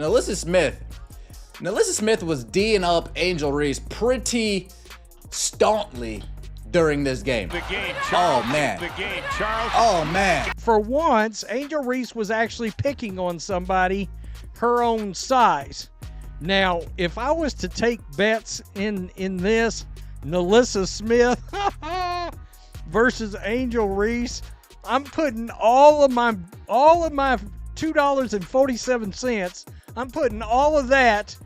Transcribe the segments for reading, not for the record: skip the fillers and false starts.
NaLyssa Smith was D'ing up Angel Reese pretty staunchly during this game. Oh man. Oh man. For once, Angel Reese was actually picking on somebody her own size. Now, if I was to take bets in this, NaLyssa Smith versus Angel Reese, I'm putting all of my $2.47. I'm putting all of that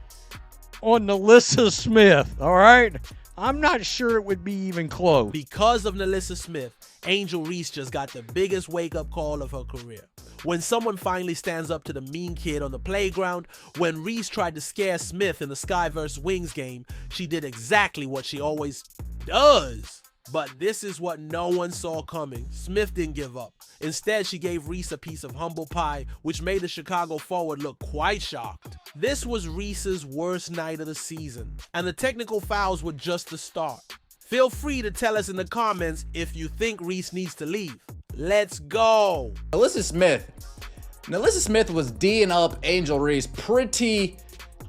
on NaLyssa Smith. All right, I'm not sure it would be even close. Because of NaLyssa Smith, Angel Reese just got the biggest wake-up call of her career. When someone finally stands up to the mean kid on the playground, when Reese tried to scare Smith in the Sky vs. Wings game, she did exactly what she always does. But this is what no one saw coming. Smith didn't give up. Instead, she gave Reese a piece of humble pie, which made the Chicago forward look quite shocked. This was Reese's worst night of the season, and the technical fouls were just the start. Feel free to tell us in the comments if you think Reese needs to leave. Let's go. NaLyssa Smith was D'ing up Angel Reese pretty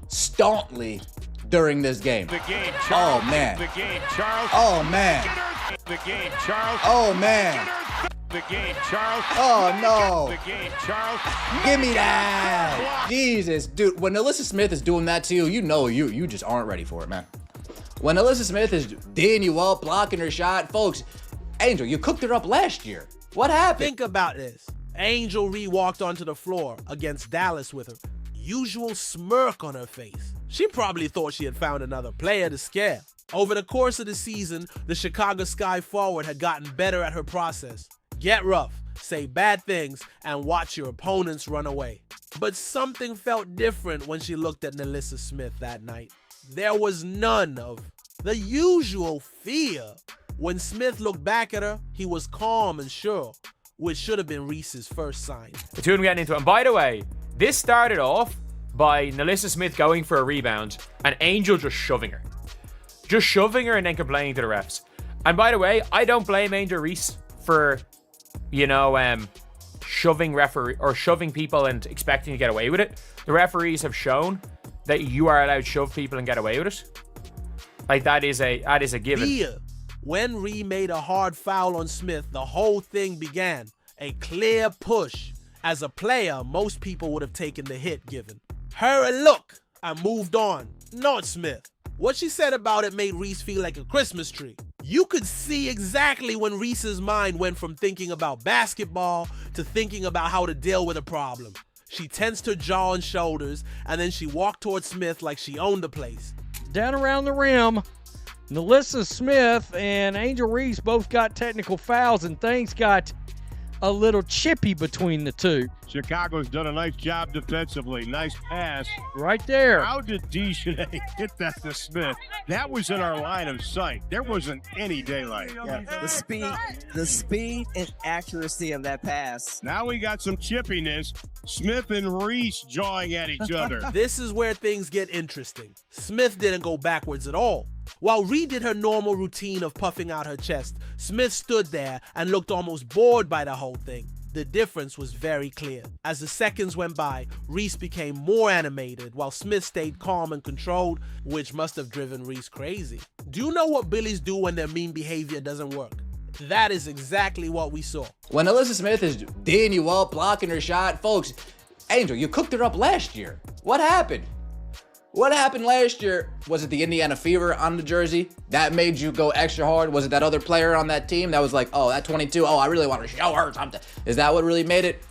staunchly during this game. Oh man. Oh man. Oh man. Oh no. Give me that. Jesus, dude. When NaLyssa Smith is doing that to you, you know you just aren't ready for it, man. When NaLyssa Smith is D'ing you up, blocking her shot, folks, Angel, you cooked her up last year. What happened? Think about this. Angel walked onto the floor against Dallas with her usual smirk on her face. She probably thought she had found another player to scare. Over the course of the season, the Chicago Sky forward had gotten better at her process. Get rough, say bad things, and watch your opponents run away. But something felt different when she looked at NaLyssa Smith that night. There was none of the usual fear. When Smith looked back at her, he was calm and sure, which should have been Reese's first sign. The two of them getting into it. And by the way, this started off by NaLyssa Smith going for a rebound and Angel just shoving her. Just shoving her and then complaining to the refs. And by the way, I don't blame Angel Reese for, shoving people and expecting to get away with it. The referees have shown that you are allowed to shove people and get away with it. Like, that is a given. Yeah. When Ree made a hard foul on Smith, the whole thing began. A clear push. As a player, most people would have taken the hit given. Her a look and moved on, not Smith. What she said about it made Reese feel like a Christmas tree. You could see exactly when Reese's mind went from thinking about basketball to thinking about how to deal with a problem. She tensed her jaw and shoulders, and then she walked towards Smith like she owned the place. Down around the rim, NaLyssa Smith and Angel Reese both got technical fouls, and things got a little chippy between the two. Chicago's done a nice job defensively. Nice pass. Right there. How did Dejounte hit that to Smith? That was in our line of sight. There wasn't any daylight. Yeah, the speed and accuracy of that pass. Now we got some chippiness. Smith and Reese jawing at each other. This is where things get interesting. Smith didn't go backwards at all. While Reed did her normal routine of puffing out her chest, Smith stood there and looked almost bored by the whole thing. The difference was very clear. As the seconds went by, Reese became more animated while Smith stayed calm and controlled, which must have driven Reese crazy. Do you know what bullies do when their mean behavior doesn't work? That is exactly what we saw. When NaLyssa Smith is D'ing you up, blocking her shot, folks, Angel, you cooked her up last year. What happened? What happened last year? Was it the Indiana Fever on the jersey? That made you go extra hard? Was it that other player on that team that was like, oh, that 22, oh, I really want to show her something? Is that what really made it?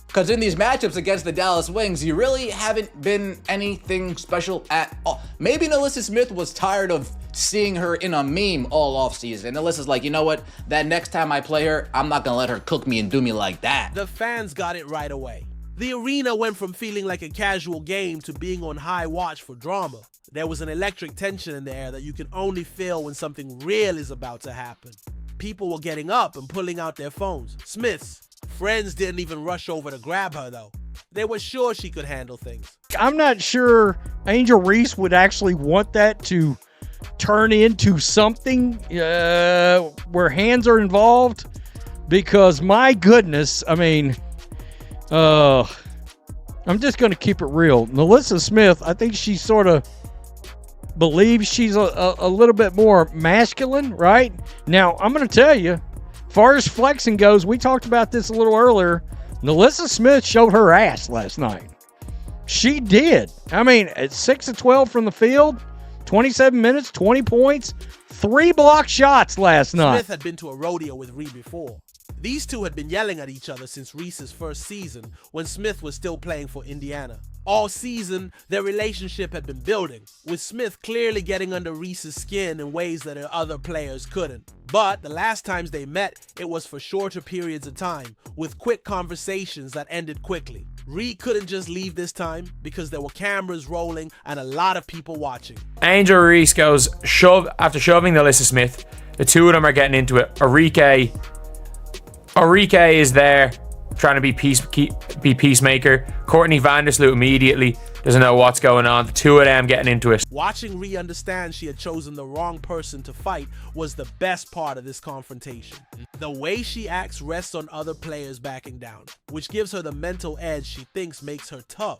Because in these matchups against the Dallas Wings, you really haven't been anything special at all. Maybe NaLyssa Smith was tired of seeing her in a meme all offseason. NaLyssa's like, you know what? That next time I play her, I'm not going to let her cook me and do me like that. The fans got it right away. The arena went from feeling like a casual game to being on high watch for drama. There was an electric tension in the air that you can only feel when something real is about to happen. People were getting up and pulling out their phones. Smith's friends didn't even rush over to grab her though. They were sure she could handle things. I'm not sure Angel Reese would actually want that to turn into something where hands are involved, because my goodness, I mean, I'm just going to keep it real. NaLyssa Smith, I think she sort of believes she's a little bit more masculine, right? Now, I'm going to tell you, as far as flexing goes, we talked about this a little earlier. NaLyssa Smith showed her ass last night. She did. I mean, at 6 of 12 from the field, 27 minutes, 20 points, 3 block shots last night. Smith had been to a rodeo with Reese before. These two had been yelling at each other since Reese's first season when Smith was still playing for Indiana. All season, their relationship had been building, with Smith clearly getting under Reese's skin in ways that other players couldn't. But the last times they met, it was for shorter periods of time, with quick conversations that ended quickly. Reese couldn't just leave this time because there were cameras rolling and a lot of people watching. Angel Reese goes after shoving NaLyssa Smith. The two of them are getting into it. Arike is there trying to be peacemaker. Courtney Vandersloot immediately doesn't know what's going on. The two of them getting into it. Watching Reese understand she had chosen the wrong person to fight was the best part of this confrontation. The way she acts rests on other players backing down, which gives her the mental edge she thinks makes her tough.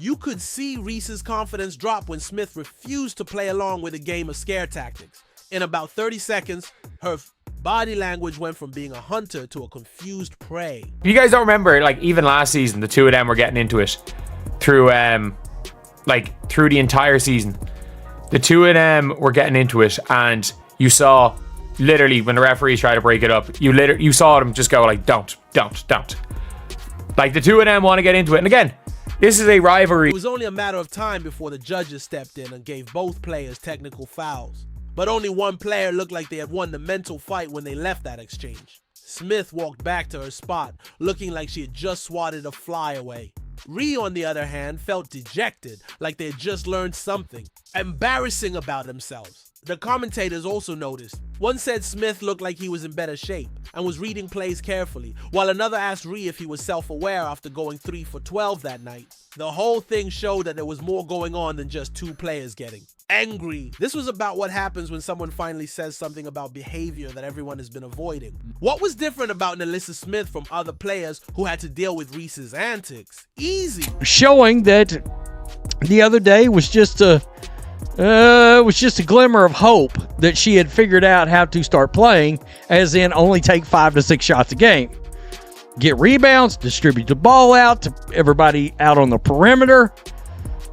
You could see Reese's confidence drop when Smith refused to play along with a game of scare tactics. In about 30 seconds, her body language went from being a hunter to a confused prey. You guys don't remember, like, even last season, the two of them were getting into it through the entire season. The two of them were getting into it, and you saw literally when the referees tried to break it up, you saw them just go like, don't. Like, the two of them want to get into it, and again, this is a rivalry. It was only a matter of time before the judges stepped in and gave both players technical fouls. But only one player looked like they had won the mental fight when they left that exchange. Smith walked back to her spot, looking like she had just swatted a fly away. Reese, on the other hand, felt dejected, like they had just learned something embarrassing about themselves. The commentators also noticed. One said Smith looked like he was in better shape and was reading plays carefully, while another asked Reese if he was self-aware after going 3 for 12 that night. The whole thing showed that there was more going on than just two players getting angry. This was about what happens when someone finally says something about behavior that everyone has been avoiding. What was different about NaLyssa Smith from other players who had to deal with Reese's antics? Easy. Showing that the other day was just a glimmer of hope that she had figured out how to start playing, as in only take 5 to 6 shots a game. Get rebounds, distribute the ball out to everybody out on the perimeter,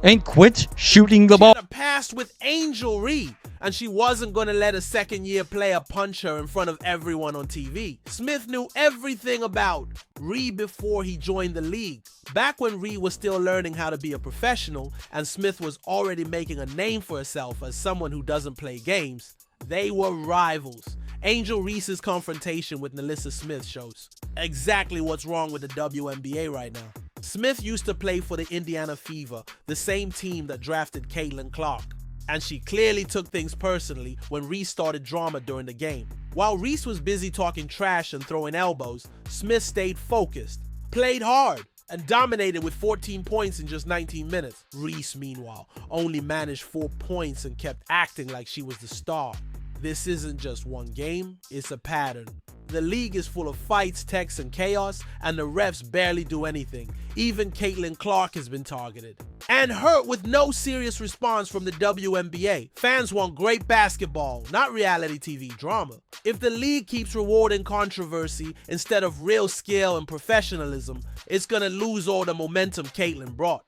and quit shooting the ball. She had a pass with Angel Reese, and she wasn't going to let a second-year player punch her in front of everyone on TV. Smith knew everything about Reese before he joined the league. Back when Reese was still learning how to be a professional, and Smith was already making a name for herself as someone who doesn't play games, they were rivals. Angel Reese's confrontation with NaLyssa Smith shows exactly what's wrong with the WNBA right now. Smith used to play for the Indiana Fever, the same team that drafted Caitlin Clark, and she clearly took things personally when Reese started drama during the game. While Reese was busy talking trash and throwing elbows, Smith stayed focused, played hard, and dominated with 14 points in just 19 minutes. Reese, meanwhile, only managed 4 points and kept acting like she was the star. This isn't just one game, it's a pattern. The league is full of fights, texts, and chaos, and the refs barely do anything. Even Caitlin Clark has been targeted and hurt with no serious response from the WNBA. Fans want great basketball, not reality TV drama. If the league keeps rewarding controversy instead of real skill and professionalism, it's gonna lose all the momentum Caitlin brought.